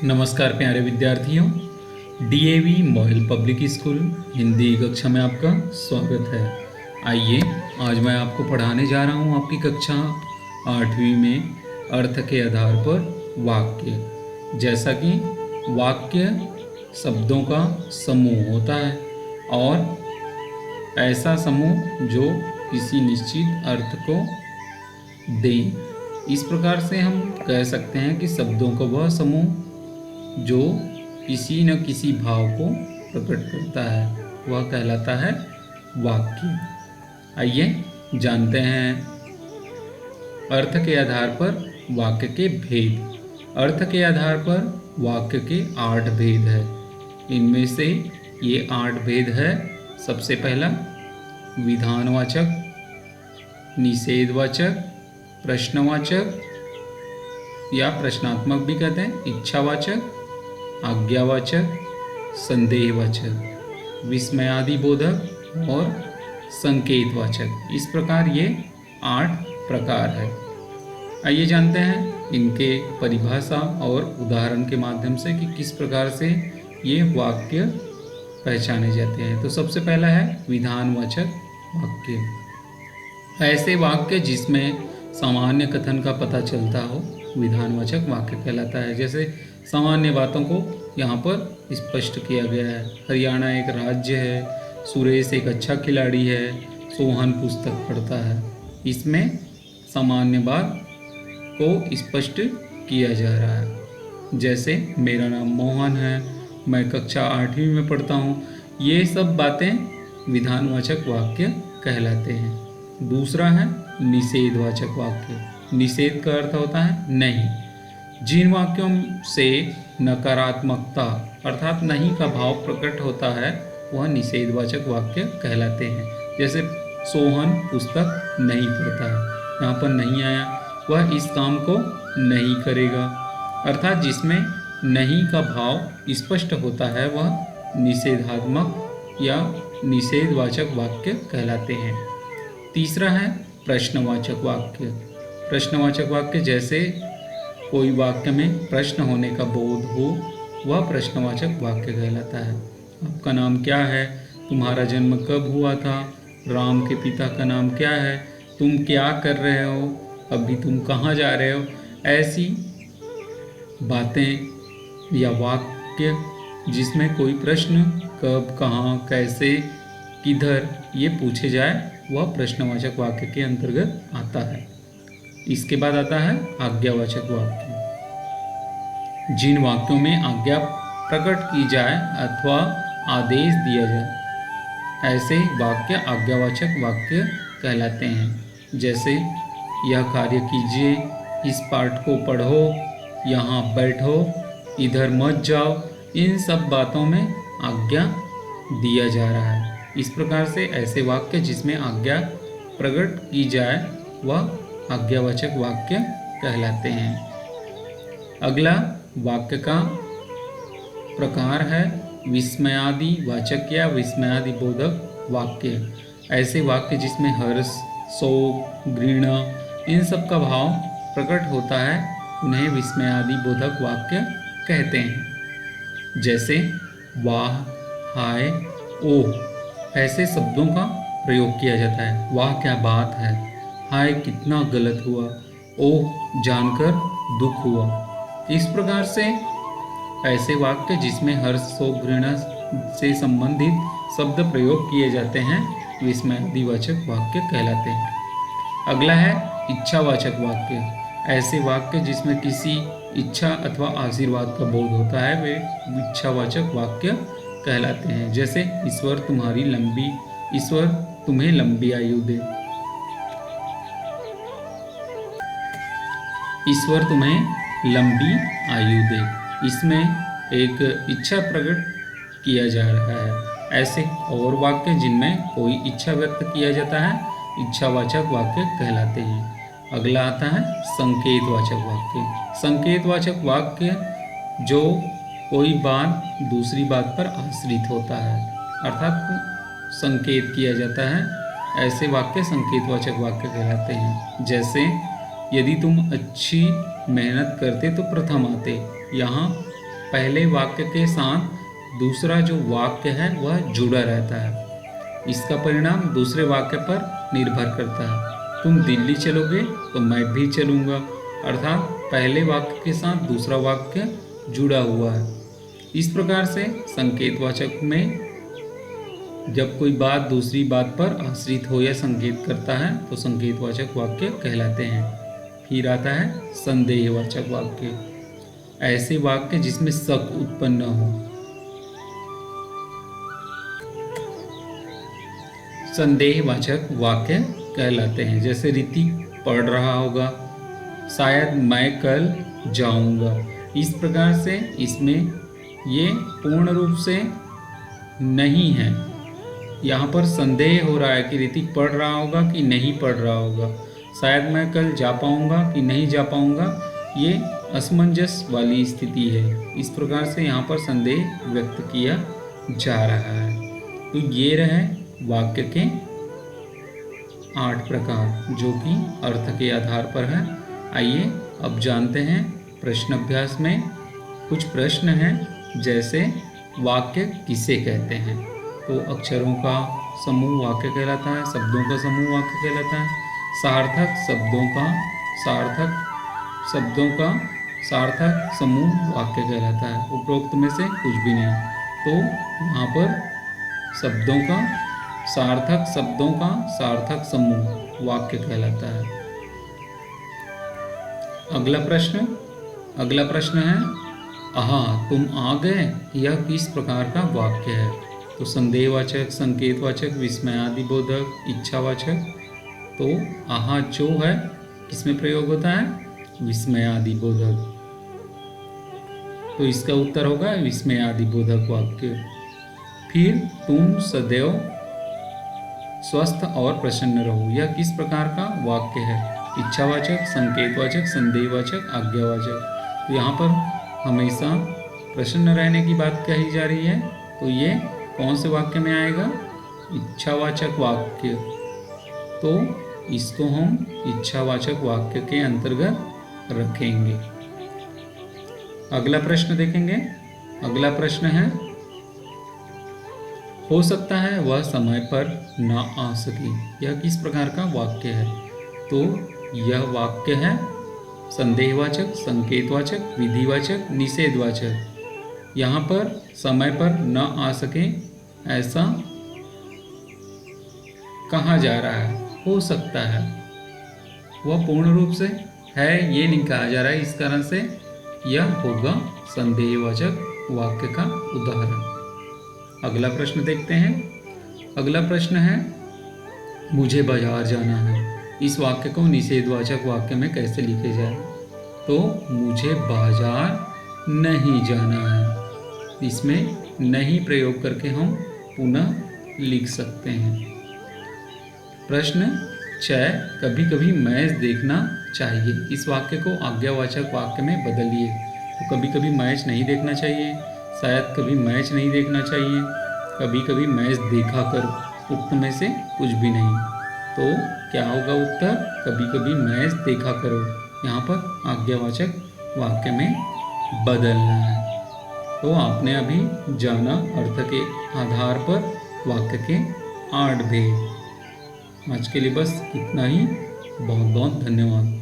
नमस्कार प्यारे विद्यार्थियों। DAV model public school Hindi कक्षा में आपका स्वागत है। आइए आज मैं आपको पढ़ाने जा रहा हूँ आपकी कक्षा 8वीं में अर्थ के आधार पर वाक्य। जैसा कि वाक्य शब्दों का समूह होता है और ऐसा समूह जो किसी निश्चित अर्थ को दे। इस प्रकार से हम कह सकते हैं कि शब्दों का वह समूह जो किसी न किसी भाव को प्रकट करता है वह कहलाता है वाक्य। आइए जानते हैं अर्थ के आधार पर वाक्य के भेद। अर्थ के आधार पर वाक्य के 8 भेद है। इनमें से ये 8 भेद है। सबसे पहला विधानवाचक, निषेधवाचक, प्रश्नवाचक या प्रश्नात्मक भी कहते हैं, इच्छावाचक, आज्ञावाचक, संदेहवाचक, विस्मयादिबोधक और संकेतवाचक। इस प्रकार ये 8 प्रकार है। आइए जानते हैं इनके परिभाषा और उदाहरण के माध्यम से कि किस प्रकार से ये वाक्य पहचाने जाते हैं। तो सबसे पहला है विधानवाचक वाक्य। ऐसे वाक्य जिसमें सामान्य कथन का पता चलता हो विधानवाचक वाक्य कहलाता है। जैसे सामान्य बातों को यहाँ पर स्पष्ट किया गया है। हरियाणा एक राज्य है, सुरेश एक अच्छा खिलाड़ी है, सोहन पुस्तक पढ़ता है। इसमें सामान्य बात को स्पष्ट किया जा रहा है। जैसे मेरा नाम मोहन है, मैं कक्षा 8वीं में पढ़ता हूँ। ये सब बातें विधानवाचक वाक्य कहलाते हैं। दूसरा है निषेधवाचक वाक्य। निषेध का अर्थ होता है नहीं। जिन वाक्यों से नकारात्मकता अर्थात नहीं का भाव प्रकट होता है वह निषेधवाचक वाक्य कहलाते हैं। जैसे सोहन पुस्तक नहीं पढ़ता है, यहाँ पर नहीं आया, वह इस काम को नहीं करेगा। अर्थात जिसमें नहीं का भाव स्पष्ट होता है वह निषेधात्मक या निषेधवाचक वाक्य कहलाते हैं। तीसरा है प्रश्नवाचक वाक्य। प्रश्नवाचक वाक्य जैसे कोई वाक्य में प्रश्न होने का बोध हो वह प्रश्नवाचक वाक्य कहलाता है। आपका नाम क्या है? तुम्हारा जन्म कब हुआ था? राम के पिता का नाम क्या है? तुम क्या कर रहे हो? अभी तुम कहाँ जा रहे हो? ऐसी बातें या वाक्य जिसमें कोई प्रश्न कब, कहाँ, कैसे, किधर ये पूछे जाए वह प्रश्नवाचक वाक्य के अंतर्गत आता है। इसके बाद आता है आज्ञावाचक वाक्य। जिन वाक्यों में आज्ञा प्रकट की जाए अथवा आदेश दिया जाए ऐसे वाक्य आज्ञावाचक वाक्य कहलाते हैं। जैसे यह कार्य कीजिए, इस पाठ को पढ़ो, यहाँ बैठो, इधर मत जाओ। इन सब बातों में आज्ञा दिया जा रहा है। इस प्रकार से ऐसे वाक्य जिसमें आज्ञा प्रकट की जाए वह आज्ञावाचक वाक्य कहलाते हैं। अगला वाक्य का प्रकार है विस्मयादि वाचक या विस्मयादि बोधक वाक्य। ऐसे वाक्य जिसमें हर्ष, शोक, घृणा इन सब का भाव प्रकट होता है उन्हें विस्मयादि बोधक वाक्य कहते हैं। जैसे वाह, हाय, ओह ऐसे शब्दों का प्रयोग किया जाता है। वाह क्या बात है, हाय कितना गलत हुआ, ओह जानकर दुख हुआ। इस प्रकार से ऐसे वाक्य जिसमें हर्ष, शोक, घृणा से संबंधित शब्द प्रयोग किए जाते हैं विस्मयादिवाचक वाक्य कहलाते हैं। अगला है इच्छावाचक वाक्य। ऐसे वाक्य जिसमें किसी इच्छा अथवा आशीर्वाद का बोध होता है वे इच्छावाचक वाक्य कहलाते हैं। जैसे ईश्वर तुम्हें लंबी आयु दे, ईश्वर तुम्हें लंबी आयु दे। इसमें एक इच्छा प्रकट किया जा रहा है। ऐसे और वाक्य जिनमें कोई इच्छा व्यक्त किया जाता है इच्छावाचक वाक्य कहलाते हैं। अगला आता है संकेतवाचक वाक्य। संकेतवाचक वाक्य जो कोई बात दूसरी बात पर आश्रित होता है अर्थात संकेत किया जाता है, ऐसे वाक्य संकेतवाचक वाक्य कहलाते हैं। जैसे यदि तुम अच्छी मेहनत करते तो प्रथम आते, यहाँ पहले वाक्य के साथ दूसरा जो वाक्य है वह जुड़ा रहता है। इसका परिणाम दूसरे वाक्य पर निर्भर करता है। तुम दिल्ली चलोगे तो मैं भी चलूँगा, अर्थात पहले वाक्य के साथ दूसरा वाक्य जुड़ा हुआ है। इस प्रकार से संकेतवाचक में जब कोई बात दूसरी बात पर आश्रित हो या संकेत करता है तो संकेतवाचक वाक्य कहलाते हैं। फिर आता है संदेहवाचक वाक्य। ऐसे वाक्य जिसमें शक उत्पन्न हो। संदेहवाचक वाक्य कहलाते हैं। जैसे ऋतिक पढ़ रहा होगा, शायद मैं कल जाऊंगा। इस प्रकार से इसमें ये पूर्ण रूप से नहीं है। यहाँ पर संदेह हो रहा है कि ऋतिक पढ़ रहा होगा कि नहीं पढ़ रहा होगा, शायद मैं कल जा पाऊँगा कि नहीं जा पाऊँगा, ये असमंजस वाली स्थिति है। इस प्रकार से यहाँ पर संदेह व्यक्त किया जा रहा है। तो ये रहे वाक्य के 8 प्रकार जो कि अर्थ के आधार पर है। आइए अब जानते हैं प्रश्न अभ्यास में कुछ प्रश्न हैं। जैसे वाक्य किसे कहते हैं? तो अक्षरों का समूह वाक्य कहलाता है, शब्दों का समूह वाक्य कहलाता है, सार्थक समूह वाक्य कहलाता है। उपरोक्त में से कुछ भी नहीं। तो यहाँ पर शब्दों का सार्थक समूह वाक्य कहलाता है। अगला प्रश्न है, आहा तुम आ गए, यह किस प्रकार का वाक्य है? तो संदेहवाचक, संकेतवाचक, विस्मयादिबोधक, इच्छावाचक। तो आहा जो है किसमें प्रयोग होता है? विस्मयादिबोधक। तो इसका उत्तर होगा विस्मयादिबोधक वाक्य। फिर तुम सदैव स्वस्थ और प्रसन्न रहो, यह किस प्रकार का वाक्य है? इच्छावाचक, संकेतवाचक, संदेहवाचक, आज्ञावाचक। तो यहाँ पर हमेशा प्रसन्न रहने की बात कही जा रही है। तो ये कौन से वाक्य में आएगा? इच्छावाचक वाक्य। तो इसको हम इच्छावाचक वाक्य के अंतर्गत रखेंगे। अगला प्रश्न देखेंगे। अगला प्रश्न है, हो सकता है वह समय पर ना आ सके, यह किस प्रकार का वाक्य है? तो यह वाक्य है संदेहवाचक, संकेतवाचक, विधिवाचक, निषेधवाचक। यहाँ पर समय पर न आ सके ऐसा कहा जा रहा है, हो सकता है। वह पूर्ण रूप से है ये नहीं कहा जा रहा है, इस कारण से यह होगा संदेहवाचक वाक्य का उदाहरण। अगला प्रश्न देखते हैं। अगला प्रश्न है, मुझे बाजार जाना है, इस वाक्य को निषेधवाचक वाक्य में कैसे लिखे जाए? तो मुझे बाजार नहीं जाना है, इसमें नहीं प्रयोग करके हम पुनः लिख सकते हैं। प्रश्न 6, कभी कभी मैच देखना चाहिए, इस वाक्य को आज्ञावाचक वाक्य में बदलिए। तो कभी कभी मैच नहीं देखना चाहिए, शायद कभी मैच नहीं देखना चाहिए, कभी कभी मैच देखा करो, उक्त में से कुछ भी नहीं। तो क्या होगा उत्तर? कभी कभी मैच देखा करो, यहाँ पर आज्ञावाचक वाक्य में बदलना है। तो आपने अभी जाना अर्थ के आधार पर वाक्य के 8 भेद। आज के लिए बस इतना ही। बहुत बहुत धन्यवाद।